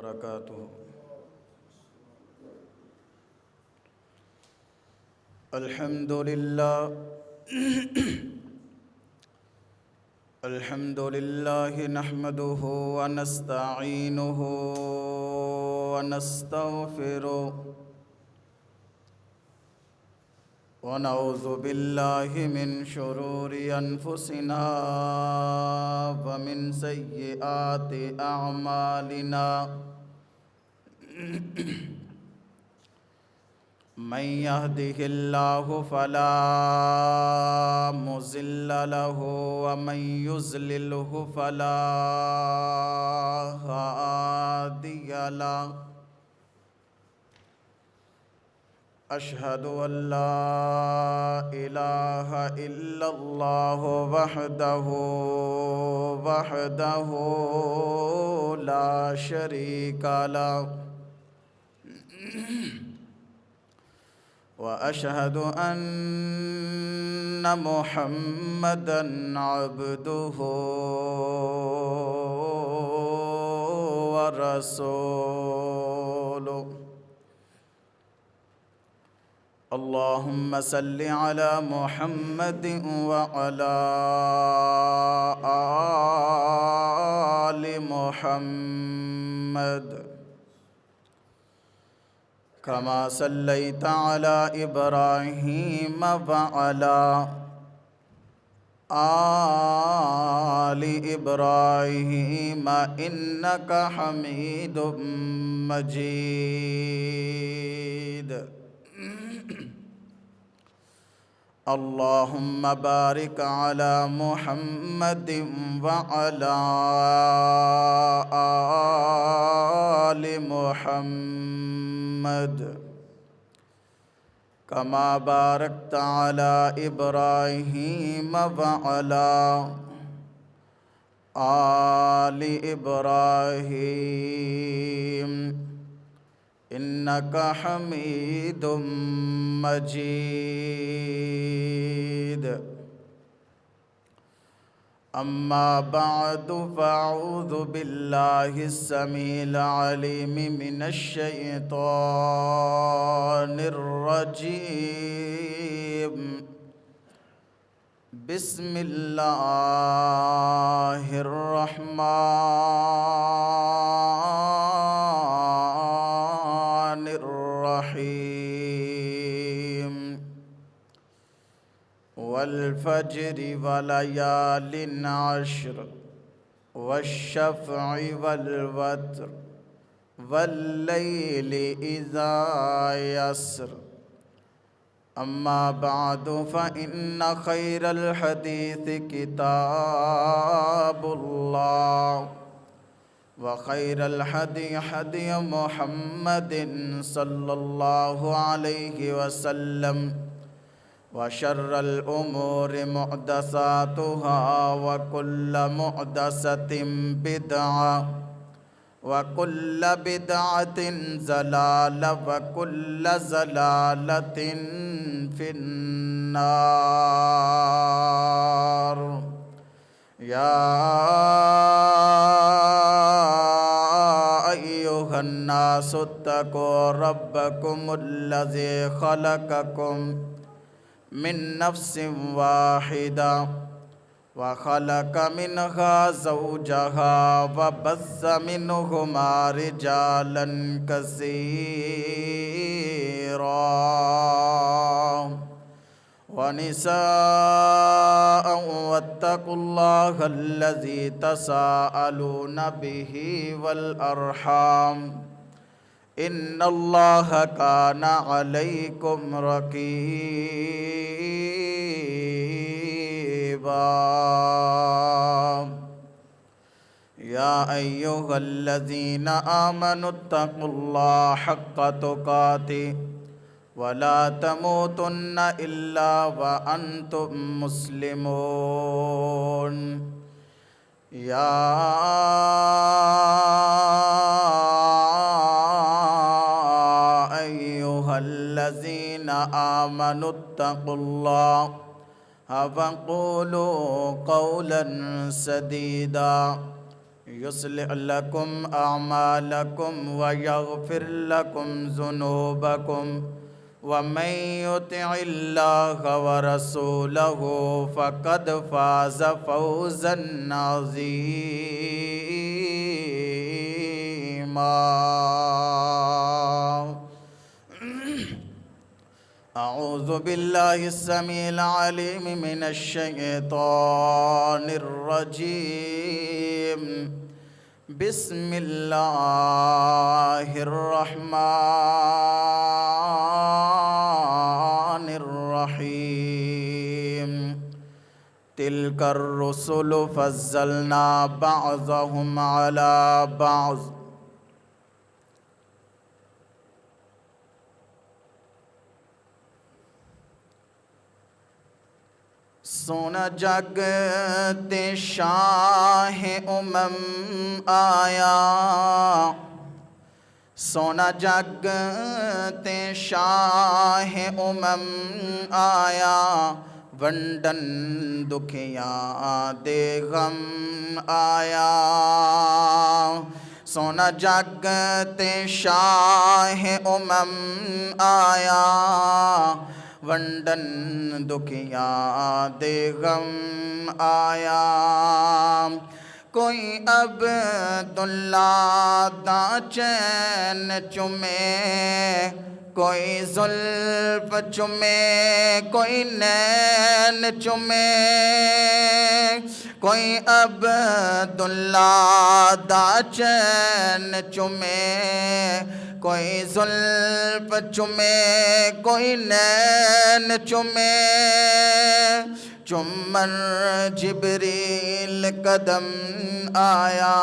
वबरकातुहू। अल्हम्दुलिल्लाह नहमदुहु व नस्तईनुहु व नस्तगफिरुह व नऊज़ु बिल्लाहि मिन शुरूरि अनफुसिना व मिन सय्यिआति अअमालिना। मन यहदिहिल्लाहु फला मुज़िल्ल लहु व मन युज़्लिल्हु फला हादिय लहु। अशहदु अल्ला इलाहा इल्लल्लाहु वहदहु ला शरीका लहु व अशहदु अन्ना मुहम्मदन अब्दुहु व रसूलुहु। अल्लाहुम्मा सल्लि अला मुहम्मद व अला आलि मुहम्मद कमा सल्लैता अला इब्राहीम व अला आलि इब्राहीम इन्नका हमीदुम मजीद। अल्लाहुम्मा बारिक अला मुहम्मद व अला आलि मुहम्मद कमा बारकता अला इब्राहीम व अला आलि इब्राहीम इन्नका हमीदुम मजीद। अम्मा बअदु फ़अऊज़ु बिल्लाहिस समीइल अलीम मिनश शैतानिर रजीम। बिस्मिल्लाहिर रहमानिर रहीम। वल फज्रि व लयालिन अश्र वश्शफ़अि वल वत्र वल्लैलि इज़ा यसर। अम्मा बअदु फ़इन्न खैरल हदीस किताबुल्लाह व खैरल हदी हदी मुहम्मदिन सल्लल्लाहु अलैहि वसल्लम व शर्रल उमूरि मुहदसातुहा व कुल्ल मुहदसतिन बिदअह व कुल्ल बिदअतिन ज़लालह व कुल्ल ज़लालतिन फिन्नार। या अय्युहन्नासु इत्तक़ू रब्बकुमुल्लज़ी ख़लक़कुम मिन नफ्सिन वाहिदा व ख़लक़ मिनहा ज़ौजहा व बस्स मिनहुमा रिजालन कसीरा व निसाअन वत्तक़ुल्लाहल्लज़ी तसाअलून बिही वल अर्हाम इन्नल्लाह काना अलैकुम रक़ीबा। या अय्युहल्लज़ीना आमनुत्तक़ुल्लाह हक़्क़ तुक़ातिह वला तमूतुन्न इल्ला व अंतुम मुस्लिमून। या अय्युहल्लज़ीना आमनुत्तक़ुल्लाह वक़ूलू क़ौलन सदीदा युस्लिह लकुम अअमालकुम व यगफिर लकुम ज़ुनूबकुम व मन युतिइल्लाह व रसूलहु फ़क़द फ़ाज़ फ़ौज़न अज़ीमा। अऊज़ु बिल्लाहिस समीइल अलीम मिनश शैतानिर रजीम। बिस्मिल्लाहिर रहमानिर रहीम। तिलकर रुसुलु फज़्ज़लना बअज़हुम अला बअज़। सोना जग ते शाह उमम आया, सोना जग ते शाह उमम आया, वंडन दुखिया दे गम आया। सोना जग ते शाह उमम आया, वंडन दुखिया दे गम आया। कोई अब्दुल्ला दा चैन चुमे, कोई जुल्फ चुमे, कोई नैन चुमे। कोई अब्दुल्ला दा चैन चुमे, कोई जुल्फ चुमे, कोई नैन चुमे। चुम्मन जिब्रील कदम आया,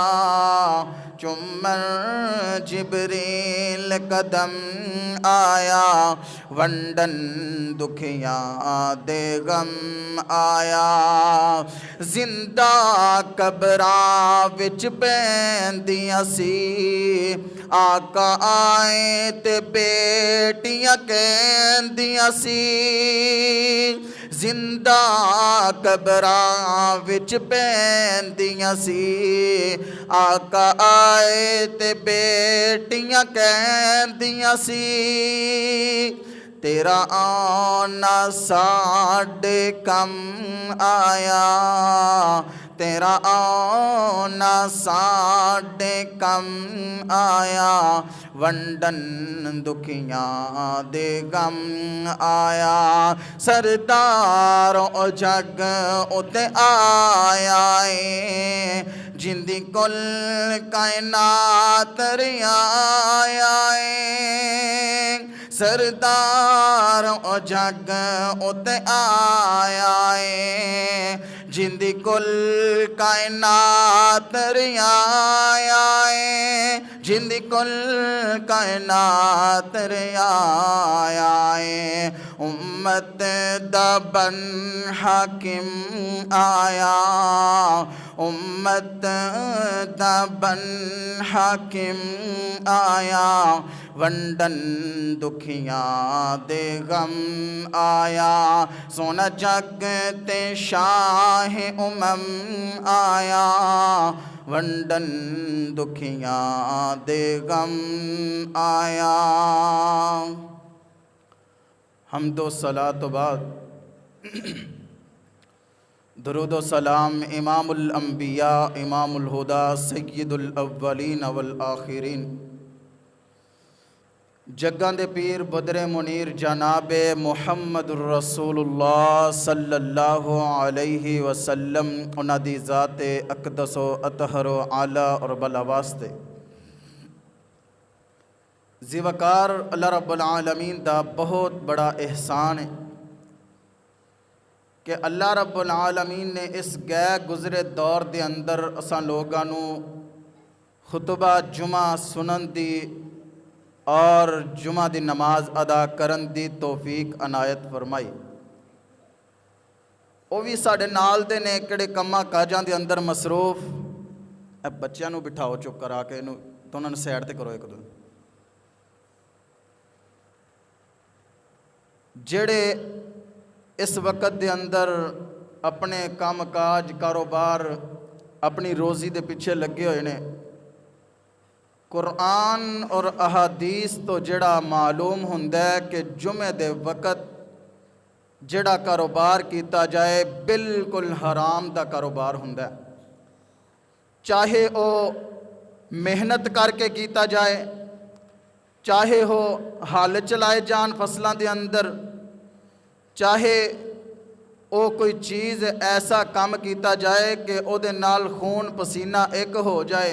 चुम्मन जिब्रील कदम आया, वंडन दुखिया दे गम आया। जिंदा कबरा विच पैंदियां सी, आका आए ते बेटियां कहंदियां सी। जिंदा कबरा विच पैंदियां सी, आका आए ते बेटियां कहंदियां सी। तेरा आना साडे कम आया, तेरा आना साडे कम आया, वंडन दुखिया दे गम आया। सरदारों जग उते आया है, जिंदी कुल कायनात रियाया है। सरदारों जग उते आया है, जिंदी कुल कायनात रियाया है। जिंदी कुल कायनात रियाया है। उम्मत दा बन हाकिम आया, उम्मत दा बन हाकिम आया, वंडन दुखिया दे गम आया। सोना जग ते शाह उमम आया, वंडन दुखिया दे गम आया। हम्दो सलातो बाद दुरूदो सलाम इमामुल अंबिया इमामुल हुदा सय्यदुल अव्वलीन वल आखिरीन जग्गां दे पीर बदरे मुनीर जनाबे मुहम्मदुर रसूलुल्लाह सल्लल्लाहु अलैहि वसल्लम उन्हां दी ज़ाते अक़दसो अतहरो आला और बला वास्ते ज़िवकार अल्लाह रब्बुल आलमीन दा बहुत बड़ा एहसान है कि अल्लाह रब्बुल आलमीन ने इस गै गुज़रे दौर के अंदर असां लोगां नूं खुतबा जुमा सुनन दी और जुमा दी नमाज अदा करन दी तौफीक अनायत फरमाई। वो भी साढ़े नाल दे ने किहड़े कम्मां काजां दे अंदर मसरूफ। बच्चों नूं बिठाओ चुप करा के इनू तो उन्होंने सैड ते करो एक दो। जेड़े इस वक्त दे अंदर अपने काम काज कारोबार अपनी रोज़ी दे पिछे लगे हुए ने। कुरान और अहादीस तो जड़ा मालूम हुंदा है कि जुमे दे वक़्त जड़ा कारोबार किया जाए बिल्कुल हराम दा कारोबार हुंदा है, चाहे वो मेहनत करके किया जाए, चाहे वो हल चलाए जान फसलों के अंदर, चाहे वो कोई चीज़ ऐसा काम किया जाए कि उहदे नाल खून पसीना एक हो जाए।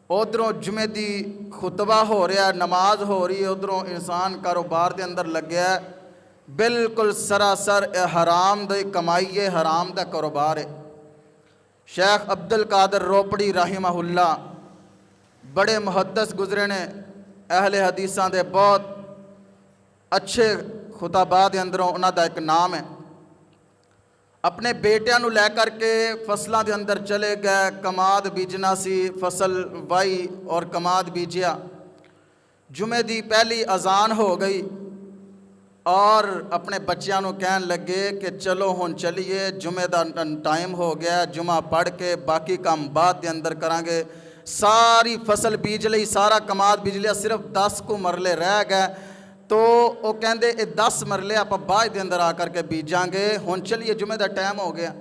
उधरों जुमे दी खुतबा हो रहा, नमाज हो रही है, उधरों इंसान कारोबार के अंदर लग्या है, बिल्कुल सरासर हराम दी कमाई है, हराम दा कारोबार है। शेख अब्दुल कादर रोपड़ी राहिमहुल्लाह बड़े मुहद्दस गुजरे ने, अहले हदीसां दे बहुत अच्छे खुताबा दे अंदरों उन्हां दा एक नाम है। अपने बेटियां नूं लै करके फसलों के अंदर चले गए, कमाद बीजना सी, फसल वाई और कमाद बीजिया। जुमे दी पहली अजान हो गई और अपने बच्चों नूं कहन लगे कि चलो हुण चलीए, जुमे दा टाइम हो गया, जुमा पढ़ के बाकी काम बाद के अंदर करांगे। सारी फसल बीज लई, सारा कमाद बीज लिया, सिर्फ 10 को मरले रह गए। तो वो कहते ये 10 मरले आप बाद के अंदर आकर के बीजांगे, हुण चलिए जुमे का टाइम हो गया।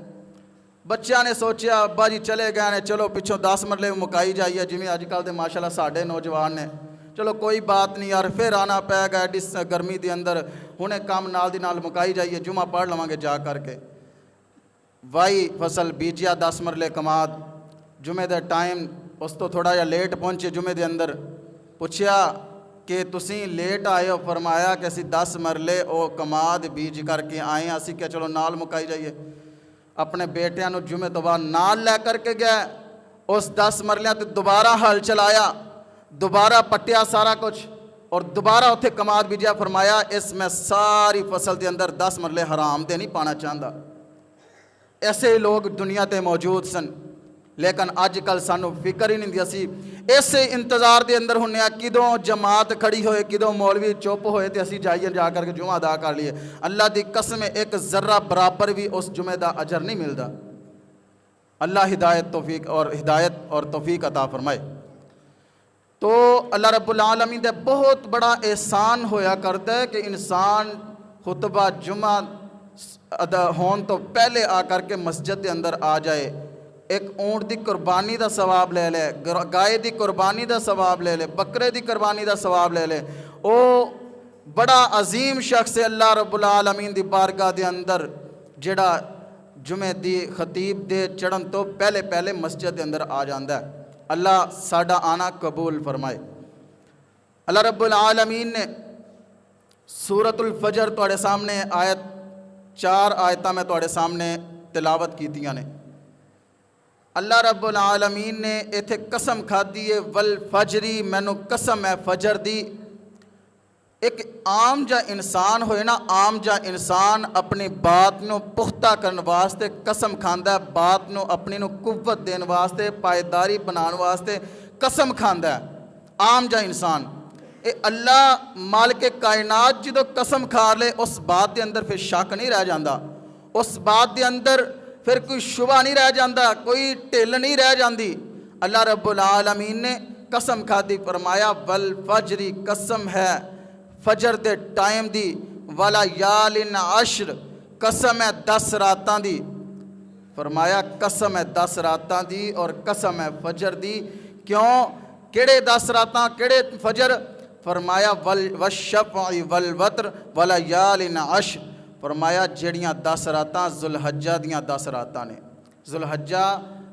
बच्चों ने सोचा अब्बा जी चले गए ने, चलो पिछों 10 मरले मुकाई जाइए, जिमें अजकल के माशाल्लाह साढ़े नौजवान ने, चलो कोई बात नहीं यार, फिर आना पैगा एडी गर्मी के अंदर, हुणे काम नाल दी नाल मुकाई जाइए, जुमा पढ़ लवांगे जा करके। वाई फसल बीजिया 10 मरले कमाद, जुमे का टाइम उस तो थोड़ा जिहा लेट पहुँचे। जुमे के अंदर पुछया कि तुसी लेट आए हो, फरमाया कि असी 10 मरले वो कमाद बीज करके आए, असी क्या चलो नाल मुकाई जाइए। अपने बेटियां नूं जुमे तो बाद नाल लै करके गए, उस 10 मरलियां ते दोबारा हल चलाया, दोबारा पट्टिया सारा कुछ और दोबारा उत्थे कमाद बीजिया। फरमाया इसमें सारी फसल के अंदर 10 मरले हराम दे नहीं पाना चाहता। ऐसे लोग दुनिया ते मौजूद सन, लेकिन अजकल सानू फिक्र ही नहीं दी। असी इस इंतज़ार के अंदर हुन्ने आ किदों जमात खड़ी होए, किदों मौलवी चुप होए तो असी जाइए जा करके जुमा अदा कर लिए। अल्लाह की कसम एक ज़र्रा बराबर भी उस जुमे का अजर नहीं मिलता। अल्लाह हिदायत और तौफीक अता फरमाए। तो अल्लाह रब्बुल आलमीन दे बहुत बड़ा एहसान होया करता है कि इंसान खुतबा जुमा अदा होने तो पहले आकर के मस्जिद के अंदर आ जाए, एक ऊँट की कुर्बानी का सवाब ले ले, गाय की कुर्बानी का सवाब ले ले, बकरे की कुर्बानी का सवाब ले ले। वो बड़ा अजीम शख्स है अल्लाह रब्बुल आलमीन की बारगाह के अंदर, जिहड़ा जुमे दी खतीब दे चढ़न तो पहले पहले मस्जिद के अंदर आ जाता है। अल्लाह साडा आना कबूल फरमाए। अल्लाह रब्बुल आलमीन ने सूरतुल फजर तुहाडे सामने आयत 4 आयतां मैं तुहाडे सामने तिलावत कीतियां ने। अल्लाह रब्बुल आलमीन ने इत्थे कसम खाधी है, वल फजरी, मैनू कसम है फजर दी। एक आम जा इंसान होए ना, आम जा इंसान अपनी बात नू पुख्ता करने वास्ते कसम खांदा है, बात नू अपनी नू कुव्वत देने वास्ते, पायदारी बनाने वास्ते कसम खांदा है आम जा इंसान। ये अल्लाह मालिक कायनात जो कसम खा ले, उस बात के अंदर फिर शक नहीं रह जाता, उस बात के अंदर फिर कोई शुबा नहीं रह जाता, कोई ढिल नहीं रह जाती। अल्लाह रब्बुल आलमीन ने कसम खादी, फरमाया वल फजरी, कसम है फजर दे टाइम दी, वाला यालिन अश्र, कसम है 10 रातां दी। फरमाया कसम है 10 रातां दी और कसम है फजर दी। क्यों, केड़े 10 रातां, केड़े फजर? फरमाया वल वशफ़ई वल वत्र वाला यालिन अश्र। फरमाया जड़ियाँ 10 रातां जुलहज्जा दियाँ 10 रातां ने। जुलहज्जा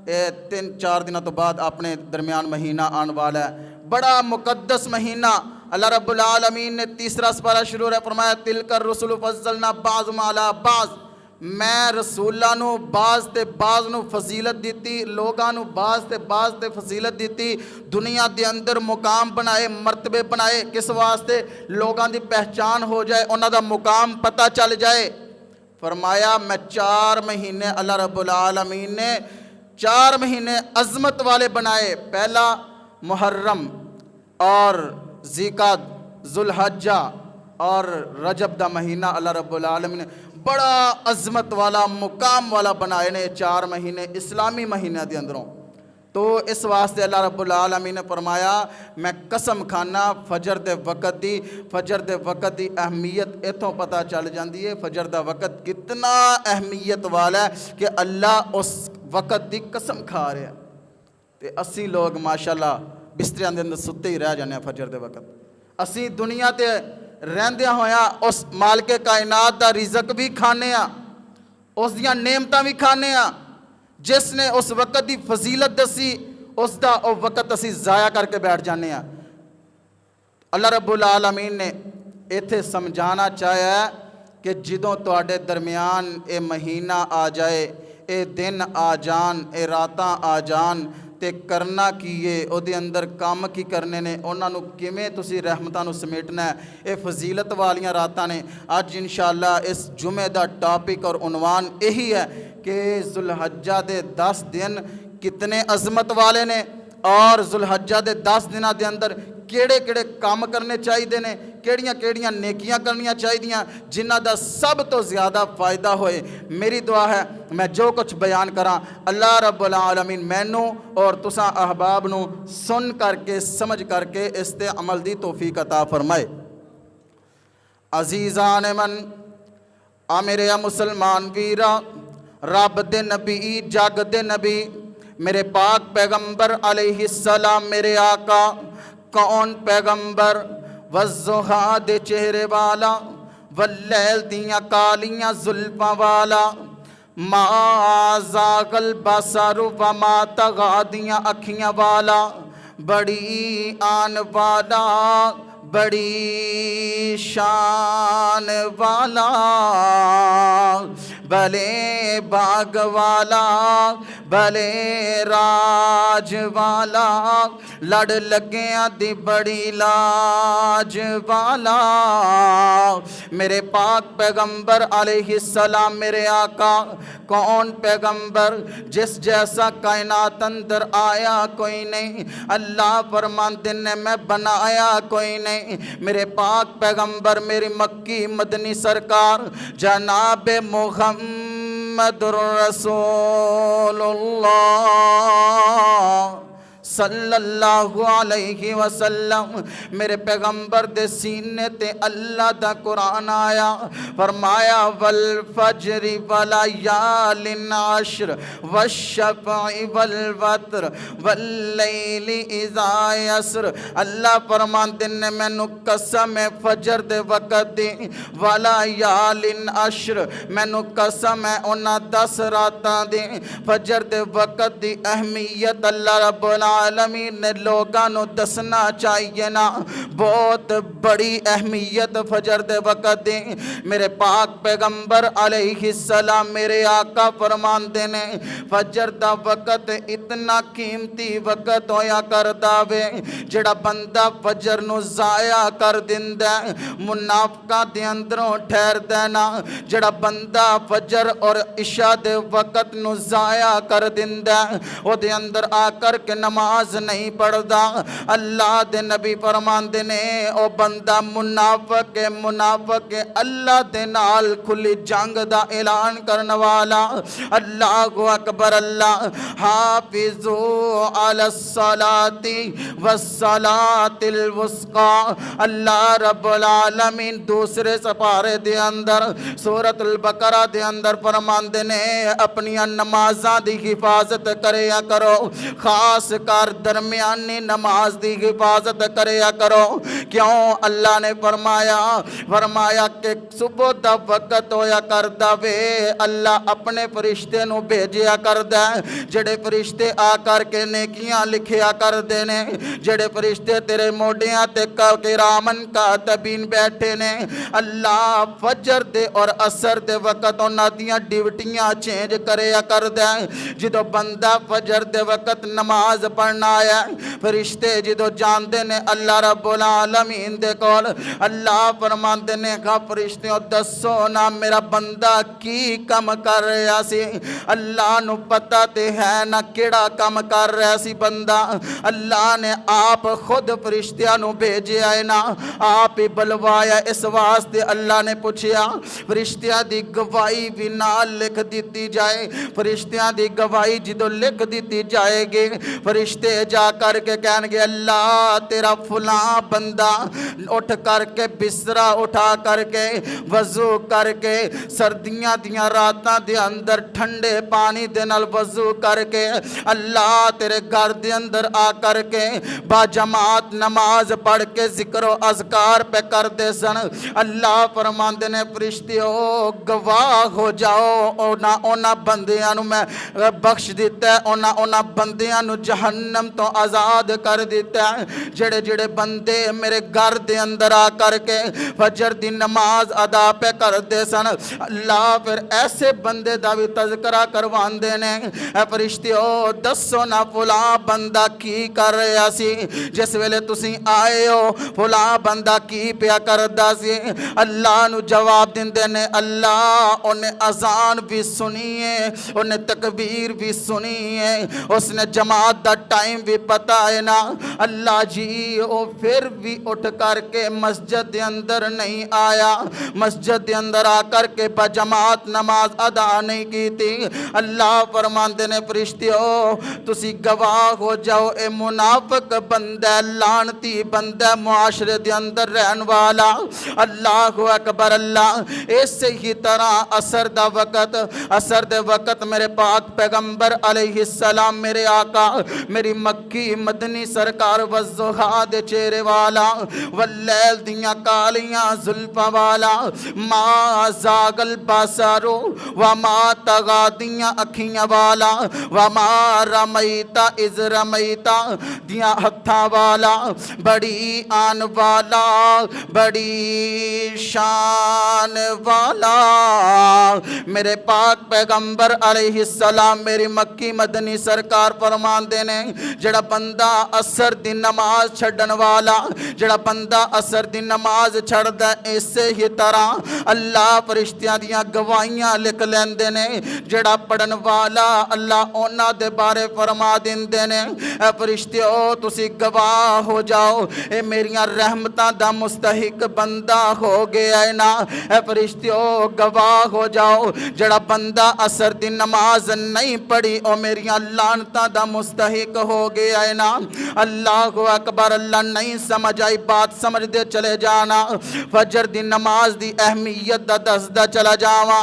ये 3-4 दिनों तो बाद अपने दरमियान महीना आने वाला है, बड़ा मुकद्दस महीना। अल्लाह रब्बुल आलमीन ने 3रा सपारा शुरू है, फरमाया तिलकर रसूल फज़लना बाज़ुम अला बाज़, मैं रसूलां नू बाज़ ते बाज़ नू फजीलत दी, लोगां नू बाज़ ते बाज़ ते फजीलत दी, दुनिया के अंदर मुकाम बनाए, मरतबे बनाए। किस वास्ते? लोगां दी पहचान हो जाए, उन्हां दा मुकाम पता चल जाए। फरमाया मैं 4 महीने अल्लाह रब्बुल आलमीन ने 4 महीने अज़मत वाले बनाए। पहला मुहर्रम और ज़िकात, जुलहज्जा और रजब दा महीना अल्लाह रब्बुल आलमीन ने बड़ा अजमत वाला मुकाम वाला बनाए ने 4 महीने इस्लामी महीनों के अंदरों। तो इस वास्ते अल्लाह रब्बुल आलमीन ने फरमाया मैं कसम खाना फजर दे वक़्त की अहमियत इतों पता चल जाती है। फजर का वक़्त कितना अहमियत वाला है कि अल्लाह उस वक़्त की कसम खा रहा है। तो असी लोग माशाअल्लाह बिस्तरियां दे अंदर सुते ही रह जाने फजर दे वक़्त। असी दुनिया ते रहंदियां होया उस मालके कायनात दा रिज़क भी खाने आ, उस दियां नेमतां भी खाने आ जिसने उस वक़्त की फजीलत दसी, उसका वह वक़्त असी ज़ाया करके बैठ जाने। अल्लाह रब्बुल आलमीन ने इत्थे समझाना चाहया कि जदों तुहाडे दरमियान ये महीना आ जाए, ये दिन आ जान, ये रातां आ जान, ते करना की है, उहदे अंदर काम की करने ने, उन्होंने किवें तुसी रहमतां नूं समेटना है। ये फजीलत वालियां रातां ने। अज इंशाअल्लाह इस जुमे का टॉपिक और उनवान यही है कि जुलहज्जा दे 10 दिन कितने अजमत वाले ने और जुलहज्जा दे 10 दिनों के अंदर केड़े केड़े काम करने चाहिए ने, केड़ियां केड़ियां नेकियां करनियां चाहिए जिन्हां दा सब तो ज़्यादा फ़ायदा होए। मेरी दुआ है मैं जो कुछ बयान करा अल्लाह रब्बुल आलमीन मैनू और तुसां अहबाब नू सुन करके समझ करके इस ते अमल दी तौफीक अता फरमाए। अजीज़ान मन आ मेरे मुसलमान वीरा, रब दे नबी जग दे नबी मेरे पाक पैगंबर अलैहिस्सलाम मेरे आका कौन पैगंबर वज़्ज़ुहा दे चेहरे वाला वल्लैल दियाँ कालियाँ जुल्फ़ां वाला मा ज़ागल बसरु व मा तग़ा दियाँ अखियाँ वाला बड़ी आन वाला बड़ी शान वाला भले बाग वाला भले राज वाला लड़ लगिया दी बड़ी लाज वाला मेरे पाक पैगंबर अलैहिस्सलाम मेरे आका कौन पैगंबर जिस जैसा कायनात अंदर आया कोई नहीं, अल्लाह फरमाते ने मैं बनाया कोई नहीं। मेरे पाक पैगंबर मेरी मक्की मदनी सरकार जनाब मुहम्मदुर रसूलुल्लाह सल्लल्लाहु अलैहि वसल्लम मेरे पैगंबर दे सीने ते अल्लाह दा कुरान आया। फरमाया वल फजरी वलयालिन अश्र वश्शफ़ई वल वत्र वल्लैलि इज़ा यसर। अल्लाह फरमाते ने मैनू कसम है फजर दे वक़्त दी वलयालिन अश्र, मैनू कसम है उन्हां 10 रातां दी। फजर दे वक़्त दी अहमियत अल्लाह रब्बुल आलमीन ने लोगों को दसना चाहिए ना, बहुत बड़ी अहमियत फजर दे वक़्त दी। मेरे पाक पैगंबर अलैहिस्सलाम मेरे आका फरमाते ने फजर दा वक़्त इतना कीमती वक़्त होया करदा वे जेड़ा बंदा फजर नू ज़ाया कर दिंदा मुनाफिकां दे अंदरों ठहरदा ना। जेड़ा बंदा फजर और इशा दे वक़्त नू ज़ाया कर दिंदा ओदे अंदर आकर के नमाज नहीं पढ़दा, अल्लाह दे नबी फरमांदे ने ओ बंदा मुनाफिक है अल्लाह दे नाल खुली जंग दा ऐलान करने वाला। अल्लाहु अकबर। अल्लाह हाफिजू अलस्सलाती वस्सलातिल वुस्का। अल्लाह रब्बुल आलमीन दूसरे सपारे दे अंदर सूरतुल बकरा दे अंदर फरमांदे ने अपनी नमाज़ां दी हिफाजत करया करो, खास कर दरमियानी नमाज दी हिफाजत करया करो। क्यों? अल्लाह ने फरमाया कि सुबह दा वक़्त होया करदा वे अल्लाह अपने फरिश्ते नू भेजिया करदा जेड़े फरिश्ते आकर के नेकियां लिखिया करदे ने, जेड़े फरिश्ते तेरे मोडियां ते किरामन कातिबीन बैठे ने। अल्लाह फजर दे और असर दे वक़्त उन्हां दियां ड्यूटियां चेंज करया करदा। जदों बंदा फजर दे वक़्त नमाज पढ़ पढ़ना आया। फरिश्ते जो जानते ने अल्लाह रब्बुल आलमीन दे कोल, अल्लाह फरमाते ने कहा फरिश्तियों दसो ना मेरा बंदा की कम कर रहा सी। अल्लाह नू पता ते है ना केड़ा कम कर रहा सी बंदा। अल्लाह ने आप खुद फरिश्तियां नू भेजिया है ना, आप ही बलवाया। इस वास्ते अल्लाह ने पूछया फरिश्तियां दी गवाही भी नाल लिख दी जाए। फरिश्तियां दी गवाही जो लिख दी जाएगी, फरिश्ते जा करके कहणगे अल्लाह तेरा फलां बंदा उठ करके बिस्तरा उठा करके वजू करके सर्दियां दियां रातां दे अंदर ठंडे पानी दे नाल वजू करके अल्लाह तेरे घर दे अंदर आ करके बाजमात नमाज पढ़ के जिक्र अज़कार पे करते सन। अल्लाह फरमांदे ने फरिश्तियों गवाह हो जाओ, उन्हां बंदियां नू मैं बख्श दिता, उन्हां बंदियां नू जहन्नम तो आज़ाद कर दिता जेड़े जेड़े बंदे मेरे घर दे अंदर आ करके फजर दी नमाज अदा पे करते सन। अल्लाह फिर ऐसे बंदे दा भी तज़करा करवांदे ने। फरिश्तियों दसो ना फलां बंदा की कर रहा सी, जिस वेले तुसी आए हो फलां बंदा की पिया करदा सी। अल्लाह नू जवाब दिंदे ने अल्लाह उन्हें अजान भी सुनी है, उन्हें तकबीर भी सुनी है, उसने जमात दा टाइम भी पता है ना। अल्लाह जी वो फिर भी उठ करके मस्जिद के अंदर नहीं आया, मस्जिद के अंदर आकर के बजमात नमाज अदा नहीं की थी। अल्लाह फरमाते ने फरिश्तियों तुसी गवाह हो जाओ, ए मुनाफिक बंदा लानती बंदा मुआशरे के अंदर रहन वाला। अल्लाह अकबर। अल्लाह इस ही तरह असर दा वक़्त, असर दे वक़्त मेरे पाक पैगंबर अलैहिस्सलाम मेरे आका मेरी मक्की मदनी सरकार वज़्ज़ुहा दे चेहरे वाला वल्लैल दियां कालियां जुल्फां वाला मा ज़ागल बसरो व मा तगा दियां अखियां वाला व मा रमैता इज़ रमैता दियां हत्थां वाला बड़ी आन वाला बड़ी शान वाला मेरे पाक पैगंबर अलैहिस्सलाम मेरी मक्की मदनी सरकार फरमांदे ने जड़ा बंदा असर दी नमाज छड्डन वाला, जड़ा बंदा असर दी नमाज छड्डदा इसे ही तरह अल्लाह फरिश्तियां दियां गवाहियां लिख लैंदे ने। जड़ा पढ़न वाला अल्लाह उन्हां दे बारे फरमा दिंदे ने ए फरिश्तियों तुसी गवाह हो जाओ, ए मेरियां रहमतां दा मुस्तहिक बंदा हो गया है ना। ए फरिश्तियों गवाह हो जाओ, जड़ा बंदा असर दी नमाज नहीं पढ़ी ओ मेरियां लानतां दा मुस्तहिक हो गया है ना। अल्लाह अकबर। अल्लाह नहीं समझ आई बात समझते चले जाना। फजर दी नमाज दी अहमियत दा दसदा चला जावा।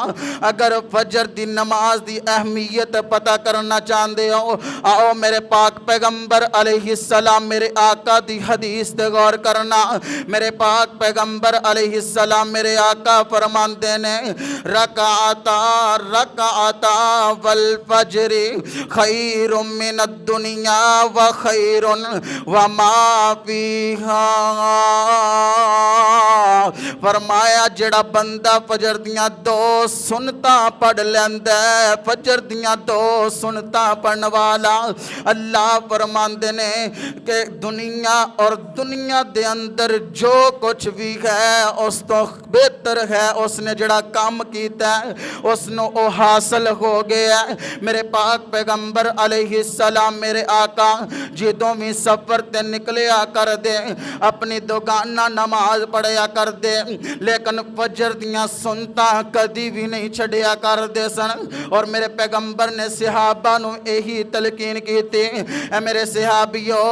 अगर फजर दी नमाज दी अहमियत पता करना चाहते हो आओ मेरे पाक पैगंबर अलैहिस्सलाम मेरे आका दी हदीस ते गौर करना। मेरे पाक पैगंबर अलैहिस्सलाम मेरे आका फरमाते ने रकाता रकाता वल फजरी खैरुम मिनद दुनिया व खैरुन व मा फीहा। फरमाया जेड़ा बंदा फजर दियां दो सुनता पढ़ लैंदा है, फजर दियां दो सुनता पढ़न वाला अल्लाह फरमांदे ने कि दुनिया और दुनिया दे अंदर जो कुछ भी है उस तो बेहतर है उसने जड़ा काम कीता है उसनो ओ हासिल हो गया। मेरे पाक पैगंबर अलैहिस्सलाम मेरे आका जिदों भी सफर ते निकलिया कर दे अपनी दोगाना नमाज पढ़िया कर दे, लेकिन फजर दियां सुनता कदी भी नहीं छड़िया कर दे सन। और मेरे पैगंबर ने सहाबा नू यही तलकीन की थी ए मेरे सहाबियो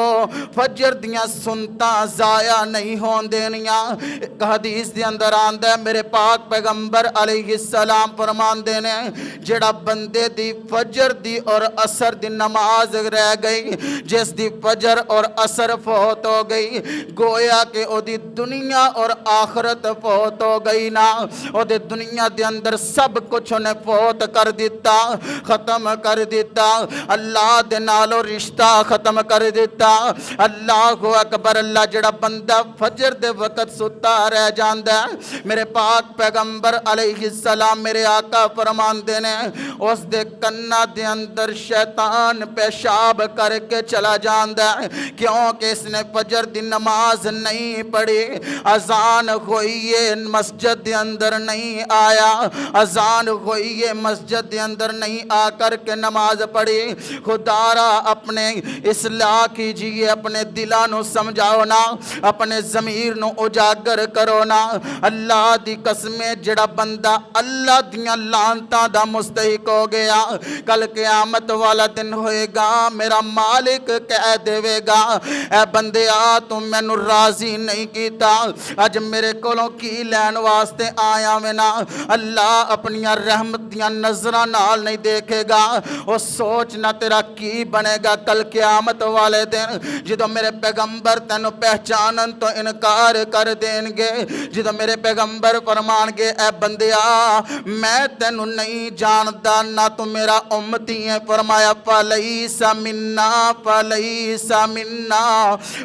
फजर दियां सुनता जाया नहीं होन देनियां। एक हदीस दे अंदर आंदा है मेरे पाक पैगंबर अलैहिस्सलाम फरमांदे ने जेड़ा बंदे दी फजर दी और असर दी नमाज रह गई, जिस दी फजर और असर फौत हो गई, गोया कि ओदी दुनिया और आखरत औरत फौत हो गई ना, ओदे दुनिया दे अंदर सब कुछ उन्हें फौत कर दिता, खत्म कर दिता। अल्लाह दे नालों रिश्ता खत्म कर दिता। अल्लाह अकबर। अल्लाह जड़ा बंदा फजर दे वक्त सुता रह जांदा है, मेरे पाक पैगंबर अलैहिस्सलाम मेरे आका फरमांदे ने उस दे कन्ना दे अंदर शैतान पेशाब करके चला जांदा है, क्योंकि इसने फजर दी नमाज नहीं पढ़ी। अजान हुई है मस्जिद के अंदर नहीं आया, अजान हुई है मस्जिद के अंदर नहीं आकर के नमाज पढ़ी। खुदारा अपने इसलाह कीजिए, अपने दिलां नू समझाओ ना, अपने ज़मीर नू उजागर करो ना। अल्लाह दी कसमें जड़ा बंदा अल्लाह दियां लानतां दा मुस्तहिक हो गया, कल क़यामत वाला दिन होएगा, मेरा मालिक कह देवेगा ए बंदिया तू मैनू राजी नहीं कीता, अज मेरे कोलों की लैन वास्ते आया वे ना। अल्लाह अपनिया रहमत दियां नज़रां नाल नहीं देखेगा, वो सोच ना तेरा की बनेगा कल क़यामत वाले दिन, जो मेरे पैगंबर तेनों पहचानन तो इनकार कर देंगे, जो मेरे पैगंबर फरमानगे ए बंदिया मैं तेनू नहीं जानदा ना तू मेरा उम्मती है। फरमाया फलैसा मिन्ना फलैसा मिन्ना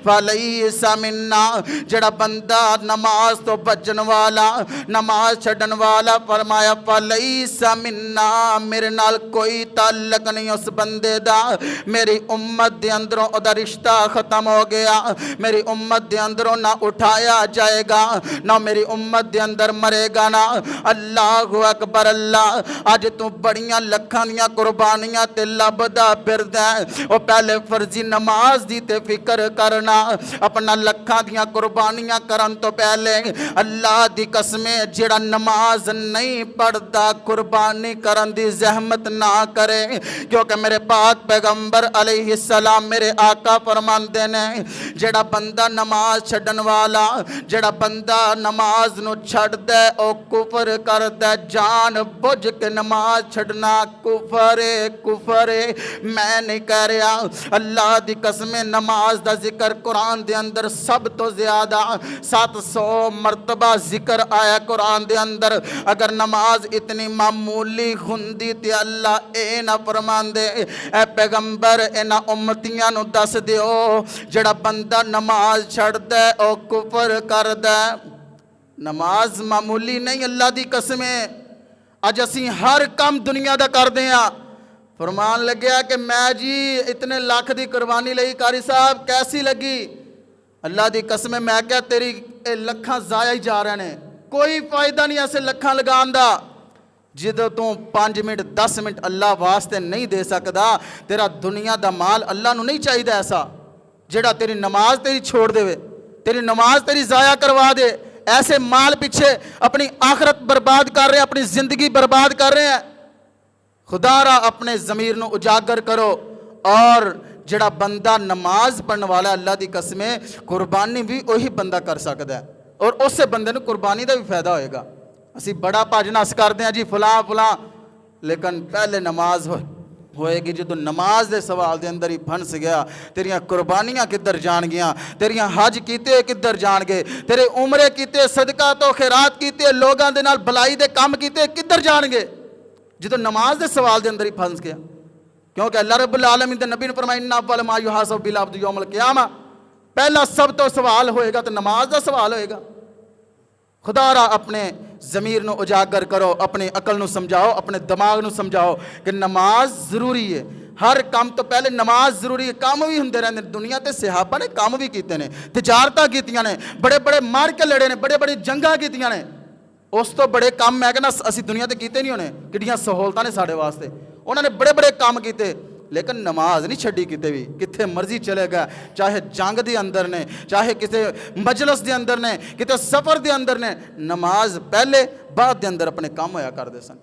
फलैसा मिन्ना। जड़ा बंदा नमाज तो बचन वाला, नमाज छड्डन वाला, फरमाया फलैसा मिन्ना, मेरे नाल कोई ताल्लुक नहीं उस बंदे दा, मेरी उम्मत दे अंदरों ओदा रिश्ता खत्म हो गया, मेरी उम्मत दे अंदरों ना उठाया जाएगा, ना मेरी उम्मत दे अंदर मरेगा ना। अल्लाहु अकबर। अल्लाह अज तू बड़ियां लखां दियां कुर्बानियां ते लभदा फिरदा है, ओ पहले फर्जी नमाज दी ते फिक्र करना, अपना लखां दियां कुर्बानियां करन तो पहले अल्लाह दी कसमें जेड़ा नमाज नहीं पढ़दा कुर्बानी करन दी जहमत ना करे, क्योंकि मेरे पाक पैगंबर अलैहिस्सलाम मेरे आका फरमांदे ने जेड़ा बंदा नमाज छड्डन वाला, जेड़ा बंदा नमाज नू छड्डदा ओ कुफर करदा, जान बुझ के नमाज छड्डना कुफरे कुफरे। मैं नहीं कह रहा, अल्लाह दी कसमें नमाज दा जिक्र कुरान दे अंदर सब तो ज्यादा 700 मरतबा जिक्र आया कुरान दे अंदर। अगर नमाज इतनी मामूली हुंदी ते अल्लाह ए ना फरमांदे ए पैगंबर इन्हां उम्मतियां नू दस दिओ जेड़ा बंदा नमाज छड्डदा ओ कुफर करदा। नमाज मामूली नहीं, अल्लाह दी कसमें अज असी हर काम दुनिया दा करदे आ। फरमान लग्या कि मैं जी इतने लाख दी कुर्बानी लई, कारी साहब कैसी लगी? अल्लाह दी कसमें मैं क्या तेरी लखां जाया ही जा रहे ने, कोई फायदा नहीं ऐसे लखां लगान दा। जो तू 5 मिनट 10 मिनट अल्लाह वास्ते नहीं दे सकदा, तेरा दुनिया दा माल अल्लाह नू नहीं चाहिए ऐसा जेड़ा तेरी नमाज तेरी छोड़ देवे, तेरी नमाज तेरी जाया करवा दे। ऐसे माल पीछे अपनी आखरत बर्बाद कर रहे हैं, अपनी जिंदगी बर्बाद कर रहे हैं। खुदारा अपने ज़मीर नू उजागर करो, और जड़ा बंदा नमाज पढ़ने वाला अल्लाह दी कसमें कुर्बानी भी वही बंदा कर सकता है, और उस बंदे नू कुर्बानी का भी फायदा होएगा। असी बड़ा भज नस करते हैं जी फलां फलां, लेकिन पहले नमाज होएगी। जो नमाज के सवाल के अंदर ही फंस गया, तेरिया कुर्बानियां किधर जान गियां, तेरिया हज कीते किधर जान गए, तेरे उमरे कीते सदका तो खैरात कीते, लोगों के नाल भलाई दे काम कीते किधर जान गए, जो नमाज के सवाल के अंदर ही फंस गया। क्योंकि अल्लाह रब्बुल आलमीन दे नबी ने फरमाया इन्ना अव्वल मा युहासब बिल अब्द यौमल क़ियामा, पहला सब तो सवाल होएगा तो नमाज का सवाल होएगा। खुदारा अपने ज़मीर नू उजागर करो, अपनी अकल नू समझाओ, अपने दिमाग नू समझाओ कि नमाज ज़रूरी है। हर काम तो पहले नमाज जरूरी है। काम भी होंगे रहते, दुनिया ते सहाबा ने काम भी किए ने, तजारतां कीतियां ने, बड़े बड़े मार के लड़े ने, बड़े बड़े जंगां कीतियां ने। उस तो बड़े काम मैं कहना असी दुनिया ते कीते नहीं होने, किड्डियां सहूलतां ने साडे वास्ते, उन्होंने बड़े बड़े काम किए, लेकिन नमाज नहीं छड्डी किते भी। कितने मर्जी चले गए, चाहे जंग के अंदर ने, चाहे किसी मजलस के अंदर ने, कितने सफ़र के अंदर ने, नमाज पहले बाद के अंदर अपने काम होया करते सन।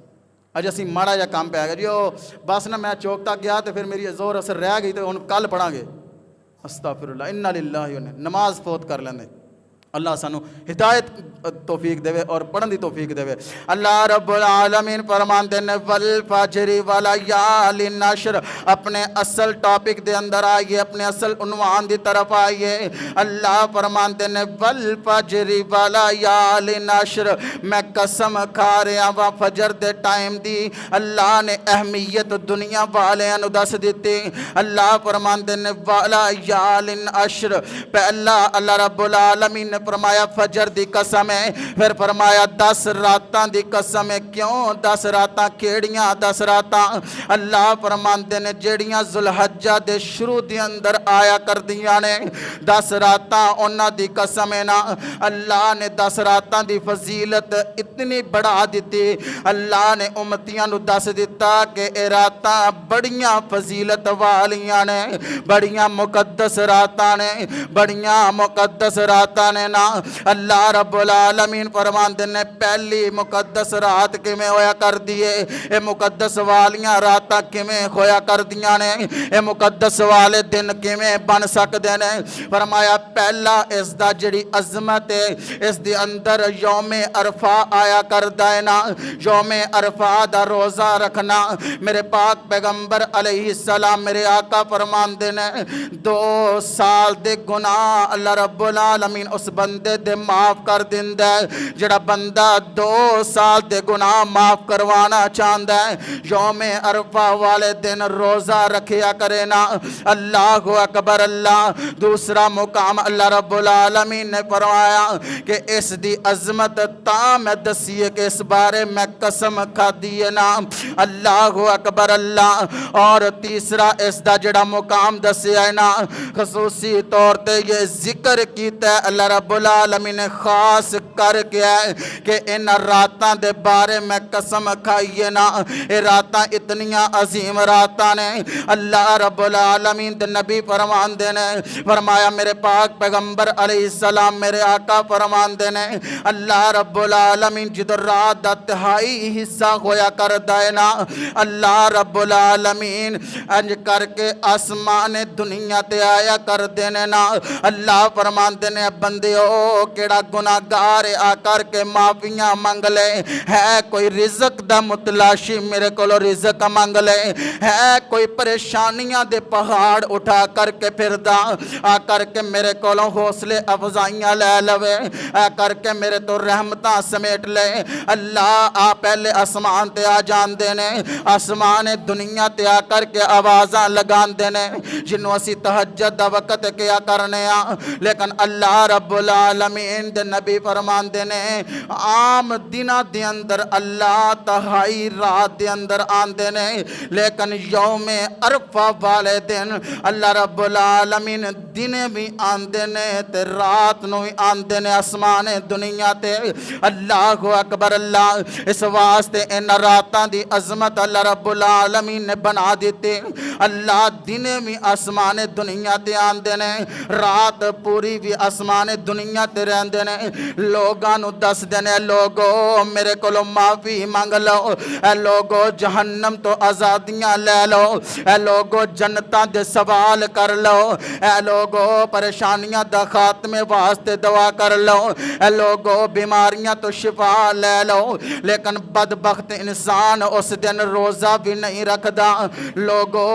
अज असी माड़ा जा काम पै गया जी, वो बस ना मैं चौक तक गया तो फिर मेरी जोर असर रह गई तो हुण कल पढ़ांगे। अस्तगफिरुल्लाह इन्ना लिल्लाहि व इन्ना, नमाज फौत कर लेंदे। अल्लाह सानू हिदायत तौफीक देवे और पढ़न दी तौफीक देवे। अल्लाह रब्बुल आलमीन फरमाते ने वल फजरी वाला यालिन नशर। अपने असल टॉपिक दे अंदर आइए, अपने असल उन्वान दी तरफ आइए। अल्लाह फरमाते ने वल फजरी वाला यालिन नशर। मैं कसम खा रहा वा फजर दे टाइम दी। अल्लाह ने अहमियत दुनिया वालियां नु दस दित्ती। अल्लाह फरमाते ने वाला यालिन अशर। पहला अल्लाह रब्बुल आलमीन ने फरमाया फजर दी कसम है, फिर फरमाया 10 रातां दी कसम है। क्यों 10 रातां? केड़ियां 10 रातां? अल्लाह फरमाते ने जेड़ियां जुलहज्जा दे शुरू दे अंदर आया करदियां ने 10 रातां उन्हां दी कसम है ना। अल्लाह ने 10 रातां दी फजीलत इतनी बढ़ा दी। अल्लाह ने उम्मतियां नु दस दिता कि ए रातां बड़ियां फजीलत वालियां ने, बड़ियां मुकद्दस रातां ने, बड़ियां मुकद्दस रातां ने ना। अल्लाह रब्बुल आलमीन फरमाते ने पहली मुकद्दस रात किवें होया कर दिए, ये मुकद्दस वालियां रातां किवें होया कर दियां ने, ये मुकद्दस वाले दिन किवें बन सकदे ने। फरमाया पहला इसदा जिहड़ी अजमत है, इस दे अंदर यौमे अरफा आया करदा है ना। यौमे अरफा दा रोज़ा रखना। मेरे पाक पैगंबर अलैहिस्सलाम मेरे आका फरमाते ने 2 साल दे गुनाह अल्लाह रब्बुल आलमीन उस बंदे दे माफ कर दिंदा है जेड़ा बंदा 2 साल दे गुनाह माफ करवाना चाहता है। यौमे अरफा वाले दिन रोज़ा रखिया करे ना। अल्लाहु अकबर। अल्लाह दूसरा मुकाम अल्लाह रब्बुल आलमीन ने फरमाया कि इस दी अजमत तां मैं दसी है कि इस बारे मैं कसम खादी है ना। अल्लाहु अकबर। अल्लाह और तीसरा इसका जिहड़ा मुकाम दसिया है ना, खसूसी तौर पर ये जिक्र किया अल्लाह रब्बुल आलमीन ने खास कर किया है कि इन रातां दे बारे में कसम खाइए ना। ये रातां इतनियां अजीम रातां ने। अल्लाह रब्बुल आलमीन दे नबी फरमांदे ने, फरमाया मेरे पाक पैगंबर अलैहिस्सलाम मेरे आका फरमांदे ने अल्लाह रब्बुल आलमीन जिदों रात दा तिहाई हिस्सा होया करदा है ना, अल्लाह रब्बुल आलमीन अंज करके आसमान दुनिया ते आया करदे ने ना। अल्लाह फरमांदे ने बंदियो केड़ा गुनाहगार आ करके माफियां मंग ले, है कोई रिज़्क दा मुतलाशी मेरे कोलो रिज़्क मंग ले, है कोई परेशानियां दे पहाड़ उठा करके फिरदा आ करके मेरे कोलों हौसले अफजाइयां ले लवे, आ करके मेरे तो रहमतां समेट ले। अल्लाह आ पहले आसमान ते आ जांदे ने, आसमान दुनिया ते आ करके आवाज़ां लगांदे ने जिन्हों असी तहज्जुद दा वक़्त किया करने आ। लेकिन अल्लाह रब्बुल आलमीन दे नबी फरमांदे ने आम दिनां दे अंदर अल्लाह तहाई रात दे अंदर आंदे ने, लेकिन यौमे अरफा वाले दिन अल्लाह रब्बुल आलमीन दिने भी आंदे ने ते रात नूं भी आंदे ने आसमान दुनिया ते। अल्लाहु अकबर। अल्लाह इस वास्ते इन रातां दी अजमत अल्लाह रब्बुल आलमीन ने बना दी। अल्लाह दिने भी आसमान दुनिया ते आंदे ने, रात पूरी भी आसमान दुनिया ते रहंदे ने। लोगां नूं दसदे ने लोगो मेरे कोलों माफी मंग लो, ए लोगो जहन्नम तो आज़ादियां ले लो, ए लोगो जन्नतां दे सवाल कर लो, ए लोगो परेशानियां दा खात्मे वास्ते दुआ कर लो, ए लोगो बीमारियां तो शिफा ले लो। लेकिन बदबख्त इंसान उस दिन रोज़ा भी नहीं रखदा। लोगो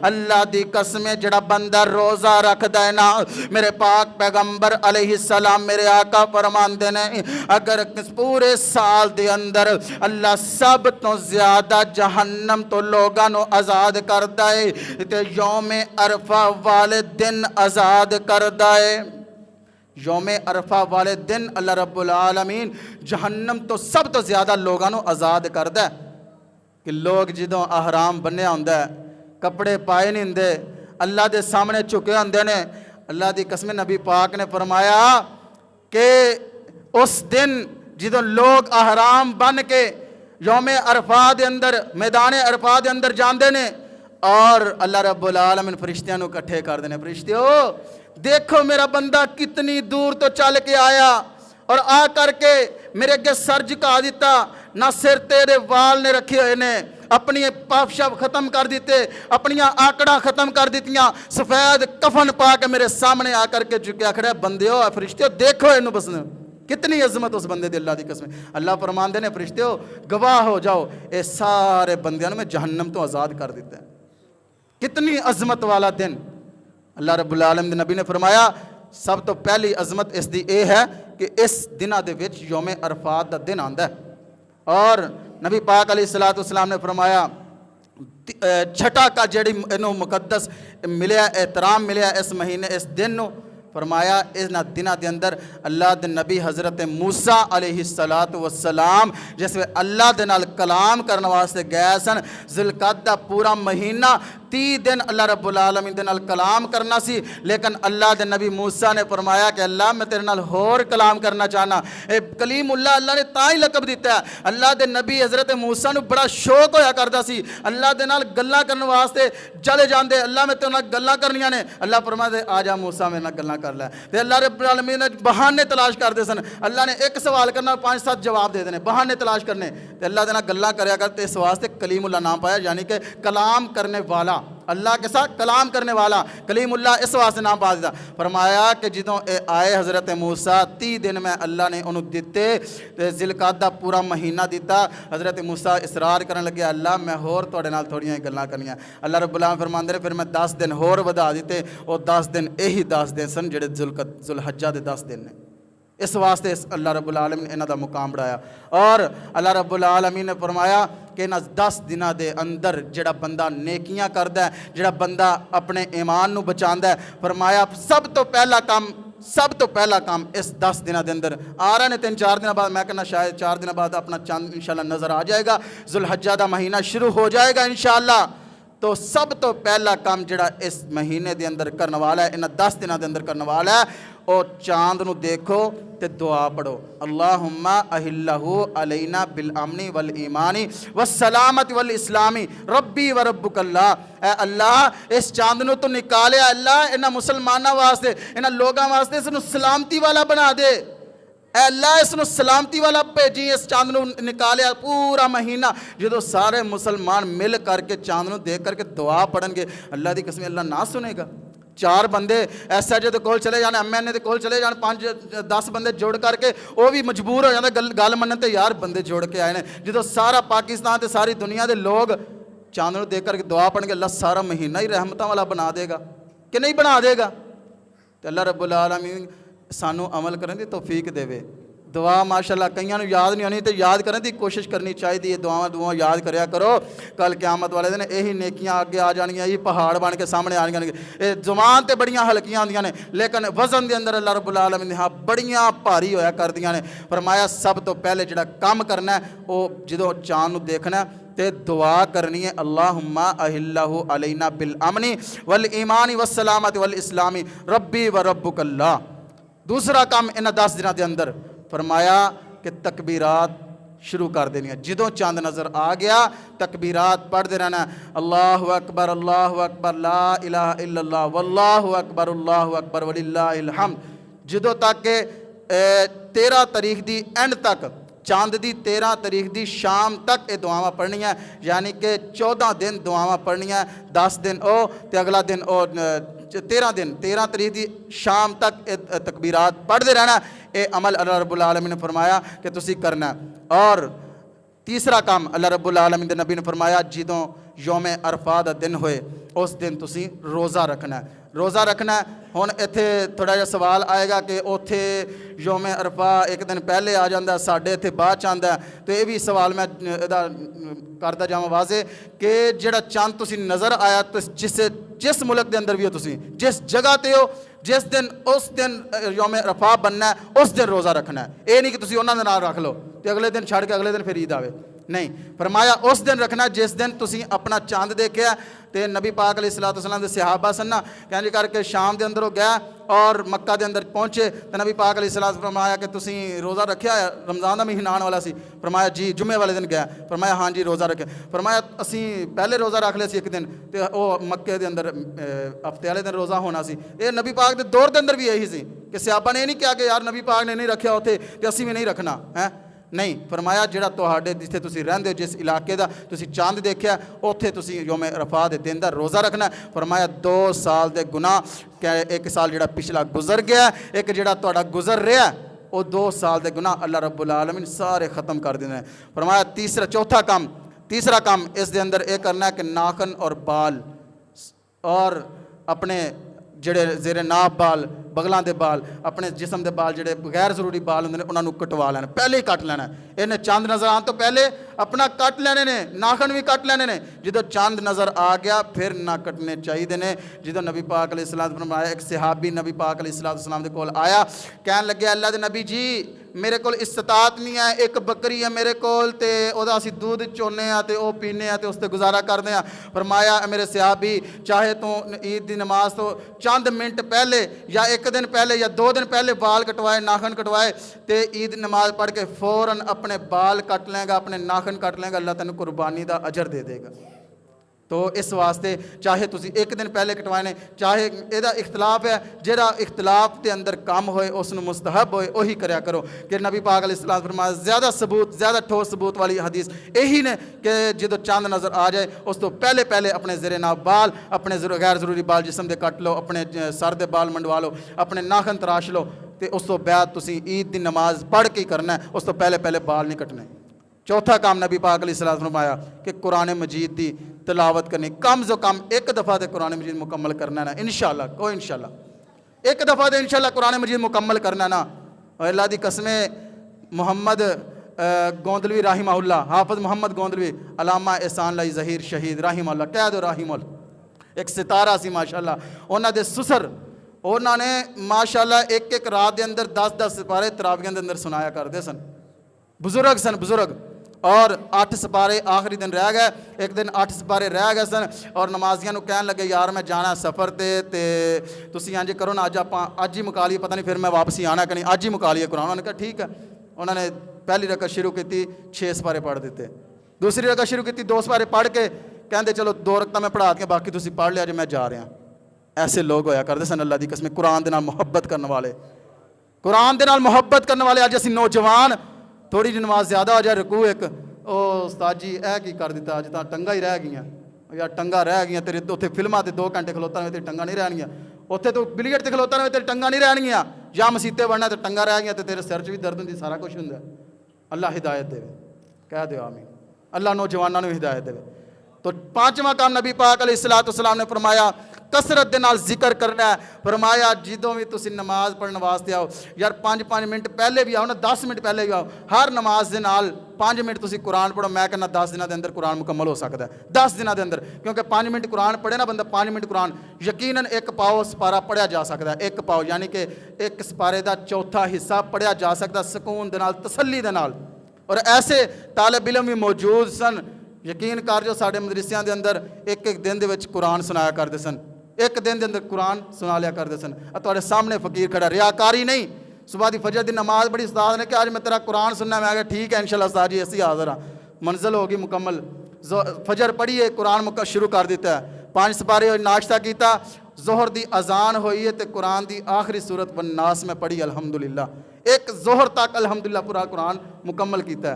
अल्लाह दी कसम जड़ा बंदा रोज़ा रखदा है ना, मेरे पाक पैगंबर अलैहिस्सलाम मेरे आका फरमांदे ने अगर पूरे साल दे अंदर अल्लाह सब तो ज़्यादा जहन्नम तो लोगां नूं आज़ाद करदा है ते यौमे अरफा वाले दिन आज़ाद करदा है। यौमे अरफा वाले दिन अल्लाह रब्बुल आलमीन जहन्नम तो सब तो ज़्यादा लोगां नूं आज़ाद करदा है कि लोग जदों अहराम बन्निया हुंदा है, कपड़े पाए नहीं हुंदे, अल्लाह दे सामने झुके हुंदे ने। अल्लाह दी कसम नबी पाक ने फरमाया कि उस दिन जदों लोग अहराम बन के यौमे अरफा दे अंदर मैदान अरफा दे अंदर जांदे ने और अल्लाह रब्बुल आलमीन फरिश्तियां नूं इकट्ठे कर देने, फरिश्तियों देखो मेरा बंदा कितनी दूर तो चल के आया और आ करके मेरे अगे सर झुका दिता, ना सिर तेरे वाल ने रखे हुए ने, अपनी पापशाब खत्म कर दिते, अपनियां आकड़ा खत्म कर दित्तियां, सफेद कफन पा के मेरे सामने आकर के झुकिया खड़ा, बंदे हो फरिश्ते देखो इनू बस कितनी अजमत उस बंदे दी, अल्लाह दी कसम। अल्लाह फरमांदे ने फरिश्ते हो गवाह हो जाओ, ये सारे बंदियां मैं जहन्नम तो आज़ाद कर दिता है। कितनी अजमत वाला दिन। अल्लाह रब्बुल आलमीन दे नबी ने फरमाया सब तो पहली अजमत इस दी ये है कि इस दिना दे विच यौम अरफात दा दिन आंदा है। और नबी पाक अलैहिस्सलातु वस्सलाम ने फरमाया छठा का जेड़ी इनू मुकद्दस मिलिया, एहतराम मिलिया इस महीने इस दिन नू, फरमाया इन्हां दिनां दे अंदर अल्लाह दे नबी हज़रत मूसा अलैहिस्सलातु वस्सलाम जिस वे अल्लाह दे नाल कलाम करने वास्ते गए सन, ज़िलक़द दा पूरा महीना 30 दिन अल्लाह रब्बुल आलमीन दे नाल कलाम करना सी। लेकिन अल्लाह दे नबी मूसा ने फरमाया कि अल्लाह मैं तेरे नाल होर कलाम करना चाहना। ए कलीमुल्लाह अल्लाह ने तां ही लकब दिता है। अल्लाह दे नबी हज़रत मूसा नू बड़ा शौक होया करदा सी, अल्लाह दे नाल गल्लां करने वास्ते चले जांदे, अल्लाह मैं तेरे नाल गल्लां करनियां ने। अल्लाह फरमांदे आ जा मूसा मेरे नाल गल्लां कर लै। ते अल्लाह रब्बुल आलमीन ने बहाने तलाश करदे सन। अल्लाह ने एक सवाल करना 5-7 जवाब दे देने, बहाने तलाश करने। ते अल्लाह दे नाल गल्लां करया करते, इस वास्ते कलीमुल्लाह नाम पाया, यानी कि कलाम करने वाला, अल्लाह के साथ कलाम करने वाला कलीमुल्लाह इस वास्ते नाम पा दिता। फरमाया कि जदों आए हज़रत मूसा 30 दिन में अल्लाह ने उन्होंने दिते, ते ज़िलक़द दा पूरा महीना दिता। हज़रत मूसा इसरार करन लगे अल्लाह मैं होर तुहाडे नाल थोड़ियां गल्लां करनियां। अल्लाह रब्बुल आलमीन फरमांदे ने फिर मैं 10 दिन होर वधा दिते, और 10 दिन यही 10 दिन सन जेड़े ज़ुल्हज्जा दे 10 दिन ने। इस वास्ते अल्लाह रब्बुल आलमीन इन्हां दा मुकाम बढ़ाया। और अल्लाह रब्बुल आलमीन ने फरमाया कि इन्हां 10 दिनां दे अंदर जिहड़ा बंदा नेकियां करदा है, जिहड़ा बंदा अपने ईमान नू बचांदा है, फरमाया सब तो पहला काम इस 10 दिनों के अंदर आ रहे हैं। 3-4 दिन बाद, मैं कहना शायद 4 दिन बाद अपना चंद इंशाल्लाह नज़र आ जाएगा, ज़ुल्हज्जा दा महीना शुरू हो जाएगा इंशाल्लाह। तो सब तो पहला काम जिहड़ा इस महीने के अंदर करने वाला है, इन 10 दिनों के अंदर करने वाला है, और चांद नू देखो ते दुआ पढ़ो, अल्लाहुम्मा अहिल्लहु अलैना बिल अमनी वल ईमानी वस्सलामत वल इस्लामी रब्बी व रब्बुकल्लाह। ए अल्लाह इस चांद नू तो निकालिया, अल्लाह इन्हां मुसलमानों वास्ते, इन्हां लोगों वास्ते इसनू सलामती वाला बना दे। अल्लाह इसनू सलामती वाला भेजी। इस चांद नू निकालिया पूरा महीना, जो सारे मुसलमान मिल करके चांद नू देख करके दुआ पढ़नगे, अल्लाह की कसम अल्लाह ना सुनेगा। 4 बंदे SIJ दे कोल चले जाने, MNA दे कोल चले जाने, 5-10 बंदे जोड़ करके वो भी मजबूर हो जाते गल मनन ते, यार बंदे जोड़ के आए ने। जो सारा पाकिस्तान ते सारी दुनिया के लोग चांद नू देख करके दुआ पढ़नगे, अल्लाह सारा महीना ही रहमतां वाला बना देगा कि नहीं बना देगा। तो अल्लाह रब्बुल आलमीन सानू अमल करने की तौफीक देवे। दुआ माशाअल्लाह कईयां नू याद नहीं होनी, तो याद करने की कोशिश करनी चाहिए। दुआवां याद करया करो, कल क़यामत वाले दिन यही नेकियां आगे आ जानियां, यही पहाड़ बन के सामने आ जाएंगे। ये जुबान तो बड़ियां हल्कियां आंदियां ने, लेकिन वजन के अंदर अल्लाह रब्बुल आलमीन ने हाँ बड़ियां भारी होया करदियां ने। फरमाया सब तो पहले जिहड़ा काम करना है वो जो चांद नू देखना है ते दुआ करनी है, अल्लाहुम्मा अहिल्लहु अलैना बिल अमनी वल ईमानी वस्सलामत वल इस्लामी रब्बी व रब्बुकल्लाह। दूसरा काम इन 10 दिनों के अंदर फरमाया कि तकबीरात शुरू कर देनी है। जो चंद नज़र आ गया तकबीरात पढ़ते रहना, अल्लाहु अकबर ला इलाहा इल्लल्लाह वल्लाहु अकबर वलिल्लाहिल हम्द। जो तक के 13 तारीख की एंड तक, चांद की 13 तारीख की शाम तक ये दुआवां पढ़नियां, यानी कि 14 दिन दुआवां पढ़नियां, 10 दिन ओ ते अगला दिन ओ 13 दिन, 13 तारीख की शाम तक तकबीरात पढ़ते रहना। ये अमल अल्लाह रब्बुल आलमीन ने फरमाया कि तुसी करना। और तीसरा काम अल्लाह रब्बुल आलमीन के नबी ने फरमाया, जदों यौम अरफा का दिन होए उस दिन तुसी रोज़ा रखना है। रोज़ा रखना हुण इत्थे थोड़ा जिहा सवाल आएगा कि उत्थे यौम अरफा एक दिन पहले आ जाता, साडे इत्थे बाद च आंदा। तो ये भी सवाल मैं इहदा करदा जावां वाजे कि जिहड़ा चंद तुसी नज़र आया, तो जिस मुल्क के अंदर भी हो, तुसी जिस जगह ते हो, जिस दिन उस दिन यौम अरफा बनना है, उस दिन रोज़ा रखना है। ये नहीं कि तुसी उन्हां दे नाल रख लो तो अगले दिन छड़ के अगले दिन फिर ईद आवे, नहीं। फरमाया उस दिन रखना जिस दिन तुसी अपना चांद देखिया। तो नबी पाक अलैहिस्सलातु वस्सलाम के सहाबा सन ना, कहने करके शाम के अंदर वो गया और मक्का के अंदर पहुँचे। तो नबी पाक अलैहिस्सलातु फरमाया कि तुसी रोज़ा रखिया, रमज़ान का महीना आने वाला सी। फरमाया जी, जुम्मे वाले दिन गया। फरमाया हाँ जी रोज़ा रखे। फरमाया असी पहले रोज़ा रख लिया एक दिन, तो वह मक्के के अंदर हफ्ते वाले दिन रोज़ा होना सी। ये नबी पाक के दौर के अंदर भी यही सी कि सहाबा ने नहीं कहा कि यार नबी पाक ने नहीं रखिया उत्थे तो असी भी नहीं रखना है, नहीं, फरमाया जिहड़ा तुहाडे जिथे तुसीं रहिंदे हो, जिस इलाके दा तुसीं चंद देखिया, उत्थे तुसीं यौम अरफा दे दिन दा रोज़ा रखना। फरमाया 2 साल दे गुनाह, क्या 1 साल जिहड़ा पिछला गुजर गया, एक जिहड़ा तुहाडा गुजर रहा, वो 2 साल दे गुनाह अल्लाह रब्बुल आलमीन सारे ख़त्म कर देने। फरमाया तीसरा काम इस दे अंदर यह करना है कि नाखन और बाल और अपने जेड़े जेरे नाब बाल, बगलों के बाल, अपने जिसम के बाल जेड़े गैर जरूरी बाल होंगे उन्होंने कटवा लेना, पहले ही कट लेना। इन्हें चंद नज़र आने तो पहले अपना कट लेने ने, नाखन भी कट लेने ने। जो चंद नज़र आ गया फिर ना कटने चाहिए ने। जो नबी पाक अलैहिस्सलाम फरमाया, एक सहाबी नबी पाक अलैहिस्सलाम के कोल आया, कहन लगे अल्लाह के नबी जी मेरे को इस्तात नहीं है, एक बकरी है मेरे को, असी दूध चोने तो वह पीने तो उससे गुजारा करते हैं। फरमाया मेरे सहाबी, चाहे तू ईद की नमाज तो चंद मिनट पहले या 1 दिन पहले या 2 दिन पहले बाल कटवाए, नाखन कटवाए, तो ईद नमाज पढ़ के फौरन अपने बाल कट लेगा, अपने नाखन कट लेगा, अल्लाह तेन कुर्बानी का अजर दे देगा। तो इस वास्ते चाहे तुसी 1 दिन पहले कटवाए ने, चाहे यदा इख्तलाफ है, जिहड़ा इख्तलाफ के अंदर काम होए उसनू मुस्तहब होए वही करया करो। कि नबी पाक अलैहिस्सलाम फरमाया ज़्यादा सबूत, ज़्यादा ठोस सबूत वाली हदीस यही ने कि जो चंद नज़र आ जाए उस तो पहले पहले अपने ज़ेरे नाब बाल, अपने गैर जरूरी बाल जिसम के कट लो, अपने सर के बाल मंडवा लो, अपने नाखन तराश लो, तो उस तो बाद तुसी ईद की नमाज पढ़ के ही करना है, उस तो पहले पहले बाल नहीं कटने। चौथा काम नबी पाक अलैहिस्सलाम फरमाया कि कुरान मजीद की तिलावत करनी, कम से कम 1 दफ़ा तो कुरान मजीद मुकम्मल करना ना, इंशाअल्लाह। कोई इंशाअल्लाह 1 दफ़ा तो इंशाअल्लाह कुरान मजीद मुकम्मल करना ना। और अल्लाह की कसमें मोहम्मद गोंदलवी राहिमहुल्लाह, हाफिज़ मोहम्मद गोंदलवी, अलामा एहसान लाई ज़हीर शहीद राहिमहुल्लाह, कह दो राहिमहुल्लाह, एक सितारा सी माशाअल्लाह। उन्होंने ससुर उन्होंने माशाअल्लाह एक रात के अंदर 10-10 सिपारे तरावियां के अंदर सुनाया करते सन। बुजुर्ग सन बुजुर्ग, और 8 सिपारे आखिरी दिन रह गए। एक दिन 8 सिपारे रह गए सन और नमाजियां कहन लगे यार मैं जाना सफ़र ते तुसीं इंज करो ना, अज ही मुका लीए, पता नहीं फिर मैं वापसी आना कि नहीं, अज ही मुका लीए कुरान। उन्होंने कहा ठीक है। उन्होंने पहली रकत शुरू की, 6 सिपारे पढ़ दिते। दूसरी रकत शुरू की, 2 सिपारे पढ़ के कहते चलो 2 रकतां मैं पढ़ा के बाकी तुसीं पढ़ लिया, जो मैं जा रहा। ऐसे लोग होया करते सन अल्लाह दी कसम, कुरान दे नाल मुहब्बत करने वाले, कुरान दे नाल मुहब्बत करने वाले। अज असीं नौजवान थोड़ी जी नमाज ज़्यादा हो जाए, रुकू एक ओ उस्ताद जी यह की कर दिता, अज तो टंगा ही रह गई यार, टंगा रह गई तेरे उत्थे फिल्मां ते 2 घंटे खलोता रहे तेरी टंगा नहीं रहनियां, उत्थे तो बिलियट ते खलोता रहे तेरी टंगा नहीं रहनियां, या मसीते बनना तो टंगा रह गई तो तेरे सिर च भी दर्द होंदी, सारा कुछ होंदा। अल्लाह हिदायत देवे, कह दो आमीन। अल्लाह नौजवानों को हिदायत देवे। तो 5वां काम नबी पाक अलैहिस्सलाम ने फरमाया कसरत दे नाल जिक्र करना है। फरमाया जदों भी तुसीं नमाज पढ़ने वास्ते आओ यार 5-5 मिनट पहले भी आओ ना, 10 मिनट पहले भी आओ, हर नमाज के नाल 5 मिनट तुसीं कुरान पढ़ो। मैं कहना 10 दिनों के अंदर कुरान मुकम्मल हो सकता है, 10 दिनों के अंदर, क्योंकि 5 मिनट कुरान पढ़े ना बंदा, 5 मिनट कुरान यकीनन 1 पाओ सिपारा पढ़िया जा सकता है। 1 पाओ यानी कि 1 सिपारे का चौथा हिस्सा पढ़िया जा सकता, सुकून दे नाल, तसल्ली दे नाल। और ऐसे तालिब इल्म भी मौजूद सन, यकीन कर जो साडे मदरसियां दे अंदर एक दिन दे विच कुरान सुनाया करते सन, 1 दिन के अंदर कुरान सुना लिया करते सन। तुहाडे सामने फकीर खड़ा, रियाकारी नहीं। सुबह की फजर की नमाज बड़ी, उस्ताद ने कहा आज मैं तेरा कुरान सुनना, मैं कहा ठीक है इंशाअल्लाह उस्ताद जी असी हाज़िर हाँ। मंजिल होगी मुकम्मल, फजर पढ़ी है, कुरान शुरू कर दिता है, 5 सिपारे होए, नाश्ता किया, जोहर की अजान हुई है तो कुरान की आखिरी सूरत वन्नास में पढ़ी अल्हम्दुलिल्लाह, 1 जोहर तक अल्हम्दुलिल्लाह पूरा कुरान मुकम्मल किया।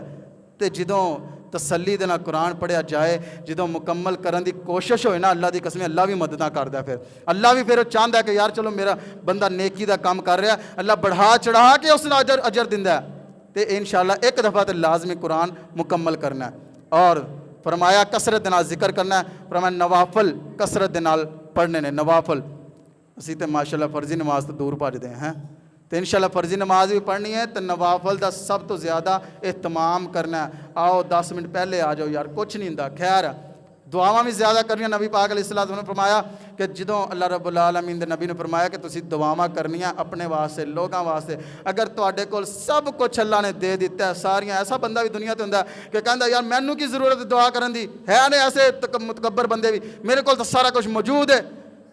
तो जदों तसल्ली दे नाल कुरान पढ़िया जाए, जो मुकम्मल करने की कोशिश होए ना, अल्लाह की कसम अल्लाह भी मदद करता है। फिर अल्लाह भी फिर चाहता है कि यार चलो मेरा बंदा नेकी का काम कर रहा, अल्लाह बढ़ा चढ़ा के उस अजर दिंदा है। तो इंशाअल्लाह 1 दफ़ा तो लाजमी कुरान मुकम्मल करना है। और फरमाया कसरत दे नाल जिक्र करना है। फरमाया नवाफल कसरत दे नाल पढ़ने ने, नवाफल। असीं तो माशाअल्लाह फर्जी नमाज तो दूर भजते हैं, तो इंशाअल्लाह फर्जी नमाज भी पढ़नी है, तो नवाफल का सब तो ज़्यादा एहतमाम करना है। आओ 10 मिनट पहले आ जाओ यार, कुछ नहीं होंदा। खैर दुआवां भी ज़्यादा करनियां। नबी पाक अलैहिस्सलाम ने फरमाया कि जदों अल्लाह रब्बुल आलमीन दे नबी ने फरमाया कि तुसीं दुआवां करनियां अपने वास्ते, लोगों वास्ते। अगर तुहाडे कोल सब कुछ अल्लाह ने दे दिता है सारियां, ऐसा बंदा भी दुनिया ते हुंदा कि कहंदा यार मैनू की जरूरत दुआ करन दी है, ने ऐसे मुतकब्बर बंदे भी, मेरे कोल तो सारा कुछ मौजूद है।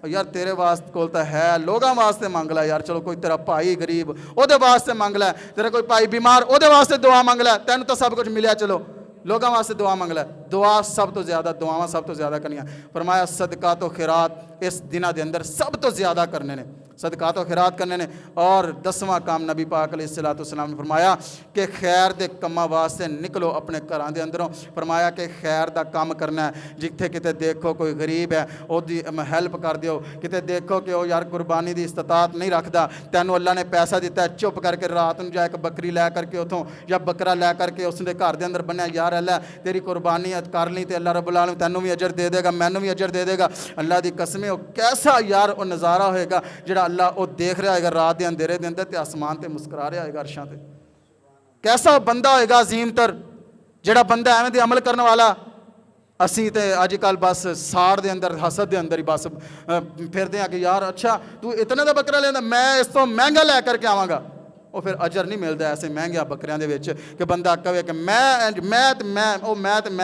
यार तेरे वास्ते कोल तो है, लोगों वास्ते मंग लै यार, चलो कोई तेरा भाई गरीब ओहदे वास्ते मंग लै, तेरा कोई भाई बीमार ओहदे वास्ते दुआ मंग लै, तैनू तो सब कुछ मिलिया, चलो लोगों वास्ते दुआ मंग लै। दुआ सब तो ज़्यादा, दुआवां सब तो ज़्यादा करनियां। फरमाया सदका तो खैरात इस दिनों के अंदर सब तो ज़्यादा करने ने। सदकात व खैरात करने ने। और 10वां काम नबी पाक अलैहिस्सलाम ने फरमाया कि खैर दे कम्मां वास्ते निकलो अपने घरां दे अंदरों। फरमाया कि खैर दा काम करना है, जिथे किते देखो कोई गरीब है ओदी हैल्प कर दिओ, किते देखो कि यार कुर्बानी की इस्तात नहीं रखता, तैनू अल्लाह ने पैसा दिता है, चुप करके रात में जाए एक बकरी लै करके उतों या बकरा लै करके उसके घर के अंदर बन्या, यार अल्लाह तेरी कुर्बानी कर ली तो अल्लाह रब्बुल आलमीन तैनू भी अजर दे देगा, मैनू भी अजर दे देगा। अल्लाह की कसमें वो कैसा यार वो नज़ारा होएगा जिहड़ा अल्लाह वो देख रहा होएगा रात के अंधेरे के अंदर ते आसमान ते मुस्कुरा रहा होएगा अर्शां ते। कैसा बंदा होएगा अजीमतर जिहड़ा बंदा एवें दे अमल करने वाला। असी तो अजकल बस साड़ के अंदर हसद के अंदर ही बस फिरते हैं कि यार अच्छा तू इतने का बकरा लेंदा, मैं इस तो महंगा लै करके आवांगा। वो फिर अजर नहीं मिलता ऐसे महंगे बकरियां दे विच कि बंदा कहे कि मैं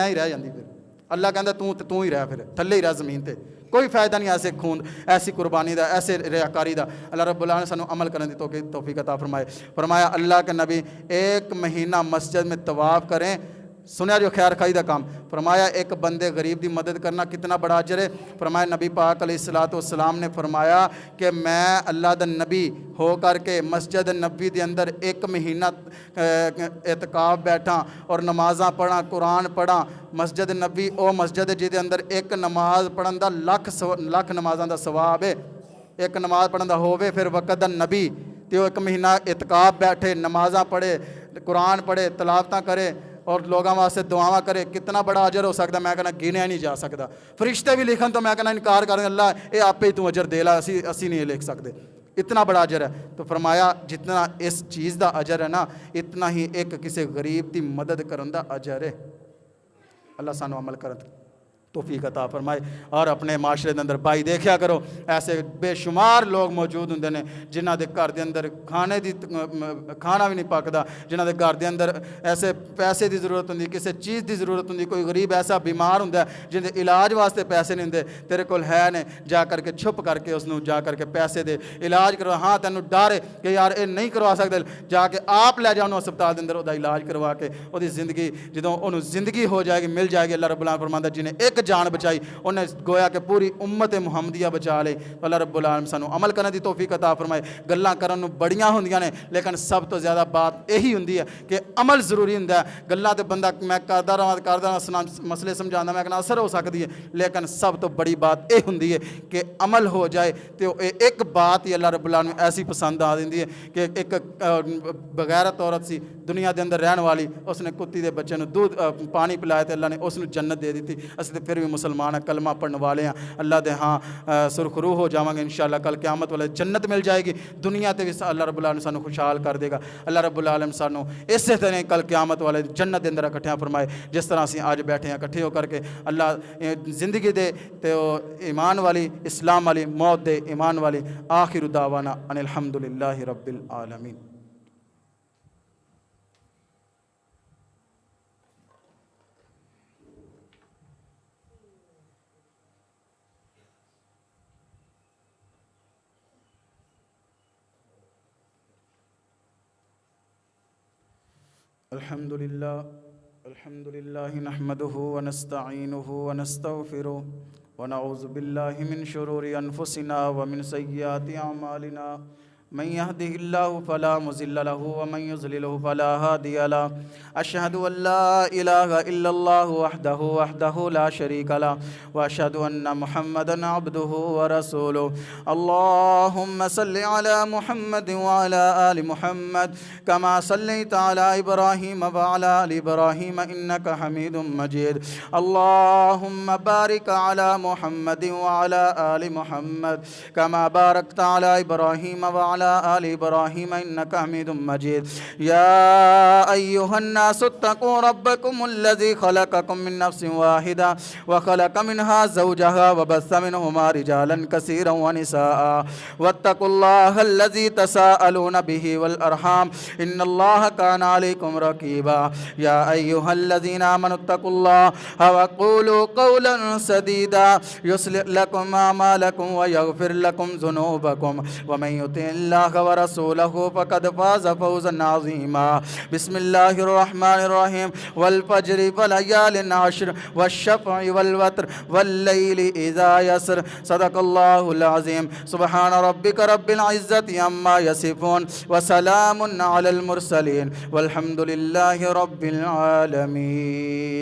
ही रह जाती। फिर अल्लाह कहता तू ही रह, फिर थले ही रह जमीन ते, कोई फायदा नहीं ऐसे खून ऐसी कुर्बानी का ऐसे रियाकारी का। अल्लाह रब्बुल आलमीन सानू अमल करने की तौफीक अता फरमाए। फरमाया अल्लाह के नबी 1 महीना मस्जिद में तवाफ़ करें, सुनया जो खैर खाई का काम। फरमाया एक बंदे गरीब की मदद करना कितना बड़ा अजर है। फरमाया नबी पाक अलैहिस्सलाम ने फरमाया कि मैं अल्लाह दा नबी हो करके मस्जिद नबी के अंदर 1 महीना एतकाफ बैठा और नमाज़ां पढ़ा, कुरान पढ़ा। मस्जिद नबी ओ मस्जिद जिहदे अंदर एक नमाज पढ़न का लख नमाज़ां का सवाब है। एक नमाज पढ़न का होवे फिर वक़्त दा नबी तो 1 महीना एतकाफ बैठे, नमाज़ां पढ़े, कुरान पढ़े, तलावतां करे और लोगों वास्ते दुआवां करे, कितना बड़ा अजर हो सकता। मैं कहना गिनिया नहीं जा सकता। फरिश्ते भी लिखन तो मैं कहना इनकार करें, अल्लाह ये आपे ही तू अजर दे ला, असी नहीं लिख सकते, इतना बड़ा अजर है। तो फरमाया जितना इस चीज़ का अजर है ना, इतना ही एक किसी गरीब की मदद करने का अजर है। अल्लाह सानू अमल कर तौफीक अता फरमाए। और अपने माशरे के अंदर भाई देखा करो ऐसे बेशुमार लोग मौजूद होंगे ने जिन्हों के घर के अंदर खाने की खाना भी नहीं पकता, जिन्हों के घर के अंदर ऐसे पैसे की जरूरत होंगी, किसी चीज़ की जरूरत होंगी, कोई गरीब ऐसा बीमार होंगे जिन्हें इलाज वास्ते पैसे नहीं होंगे, तेरे को है ने जा करके छुप करके उसनों जा करके पैसे दे इलाज करवा। हाँ तेनों डर है कि यार ये नहीं करवा सकते, जाके आप लै जाओ अस्पताल के अंदर वह इलाज करवा के वो जिंदगी जो उन्होंने जिंदगी हो जाएगी मिल जाएगी। अल्लाह रब्बुल आलमीन फरमांदा जिन्हें एक जान बचाई उन्हें गोया कि पूरी उम्मत मुहम्मदिया बचा ले। अल्लाह रब्बुल आलमीन सानू अमल करने की तौफीक अता फरमाए। गल्लां करन नूं बड़ियां होंदियां ने लेकिन सब तो ज़्यादा बात यही हुंदी है कि अमल जरूरी हुंदा है। गल्लां ते बंदा मैं करदा रहां मसले समझांदा मैं कहना असर हो सकती है, लेकिन सब तो बड़ी बात यह हुंदी है कि अमल हो जाए। तो एक बात ही अल्लाह रब्बुल आलमीन ऐसी पसंद आ देंदी है कि एक बगैरत औरत सी दुनिया के अंदर रहने वाली, उसने कुत्ती के बच्चे को दूध पानी पिलाया तो अल्लाह ने उसनूं जन्नत दे दी। असं तो फिर भी मुसलमान हैं, कलमा पढ़ने वाले हैं, अल्लाह दे हाँ सुरखरू हो जावांगे इंशाअल्लाह। कल क़यामत वाले जन्नत मिल जाएगी, दुनिया ते भी अल्लाह रब्बुल आलमीन सानू खुशहाल कर देगा। अल्लाह रब्बुल आलमीन सानू इस तरह कल क़यामत वाले जन्नत के अंदर इकट्ठियां फरमाए जिस तरह असीं अज बैठे हैं इकट्ठे होकर के। अल्लाह जिंदगी दे तो ईमान वाली इस्लाम वाली मौत दे ईमान वाली। आखिर दावाना अनिल हम्दुलिल्लाहि रब्बिल आलमीन। अल्हम्दुलिल्लाह नहमदुहु व नस्तईनुहु व नस्तगफिरुहु व नऊज़ु बिल्लाहि मिन शुरूरि अनफुसिना व मिन सय्यिआति अमालिना। मन यहदिहिल्लाहु फला मुज़िल्ल लहु व मन युज़लिलहु फला हादिय लहु। अशहदु अल्ला इलाहा इल्लल्लाहु वहदहु ला शरीका लहु व अशहदु अन्ना मुहम्मदन अब्दुहु व रसूलुहु। अल्लाहुम्मा सल्लि अला मुहम्मद व अला आलि मुहम्मद कमा सल्लैता अला इब्राहीम व अला आलि इब्राहीम इन्नका हमीदुम मजीद। अल्लाहुम्मा बारिक अला मुहम्मद व अला आलि मुहम्मद कमा बारकता अला इब्राहीम व अला आलि इब्राहीम इन्नका हमीदुम मजीद। या अय्युहन्नासु इत्तक़ू रब्बकुमुल्लज़ी ख़लक़कुम मिन नफ़्सिन वाहिदा व ख़लक़ मिन्हा ज़ौजहा व बस्स मिन्हुमा रिजालन कसीरन व निसाअ वत्तक़ुल्लाहल्लज़ी तसाअलून बिही वल अरहाम इन्नल्लाह काना अलैकुम रक़ीबा। या अय्युहल्लज़ीना आमनु इत्तक़ुल्लाह व क़ूलू क़ौलन सदीदा युस्लिह लकुम अमालकुम व यग़फ़िर लकुम ज़ुनूबकुम व मन युति'िल्लाह अल्लाह व रसूलहु फ़क़द फ़ाज़ फ़ौज़न अज़ीमा। बिस्मिल्लाहिर रहमानिर रहीम। वल फ़ज्रि व लयालिन अश्र वश्शफ़इ वल वत्र वल्लैलि इज़ा यसर। सदक़ल्लाहुल अज़ीम। सुब्हान रब्बिका रब्बिल इज़्ज़ति अम्मा यसिफ़ून व सलामुन अलल मुरसलीन वल्हम्दुलिल्लाहि रब्बिल आलमीन।